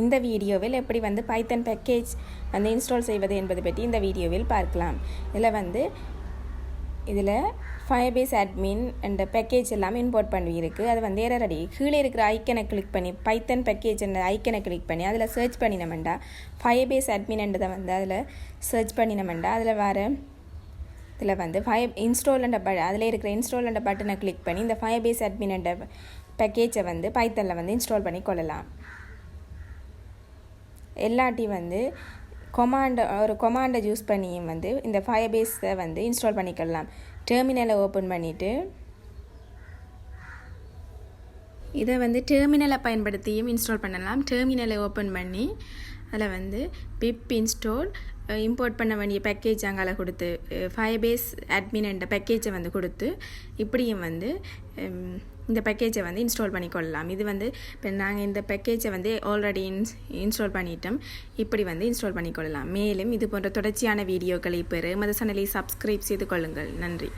இந்த வீடியோவில் எப்படி வந்து பைத்தன் பேக்கேஜ் வந்து இன்ஸ்டால் செய்வது என்பது பற்றி இந்த வீடியோவில் பார்க்கலாம். இதில் ஃபயர்பேஸ் அட்மின் அண்ட் பேக்கேஜ் எல்லாம் இம்போர்ட் பண்ணியிருக்கு. அது வந்து ஏறடி கீழே இருக்கிற ஐக்கனை கிளிக் பண்ணி பைத்தன் பேக்கேஜ் என்ற ஐக்கனை கிளிக் பண்ணி அதில் சர்ச் பண்ணினோம்டா ஃபயர்பேஸ் அட்மின் என்றதை வந்து அதில் சர்ச் பண்ணினோம்டா அதில் வர இதில் வந்து இன்ஸ்டால் என்ற அதில் இருக்கிற இன்ஸ்டால் என்ற பட்டனை கிளிக் பண்ணி இந்த ஃபயர்பேஸ் அட்மின் என்ற பேக்கேஜை வந்து பைத்தனில் வந்து இன்ஸ்டால் பண்ணி கொள்ளலாம். எல்லாட்டி வந்து ஒரு கொமாண்டை யூஸ் பண்ணியும் வந்து இந்த ஃபயர்பேஸை வந்து இன்ஸ்டால் பண்ணிக்கலாம். டெர்மினலை ஓப்பன் பண்ணிவிட்டு இதை வந்து டெர்மினலை பயன்படுத்தியும் இன்ஸ்டால் பண்ணலாம். டெர்மினலை ஓப்பன் பண்ணி அதில் வந்து பிப் இன்ஸ்டால் இம்போர்ட் பண்ண வேண்டிய பேக்கேஜ் அங்கே கொடுத்து ஃபயர்பேஸ் அட்மின் என்ற பேக்கேஜை வந்து கொடுத்து இப்படியும் வந்து இந்த பேக்கேஜை வந்து இன்ஸ்டால் பண்ணிக்கொள்ளலாம். இது வந்து இப்போ நாங்கள் இந்த பேக்கேஜை வந்து ஆல்ரெடி இன்ஸ்டால் பண்ணிட்டோம். இப்படி வந்து இன்ஸ்டால் பண்ணிக்கொள்ளலாம். மேலும் இது போன்ற தொடர்ச்சியான வீடியோக்களை பெற எமது சேனலை சப்ஸ்கிரைப் செய்து கொள்ளுங்கள். நன்றி.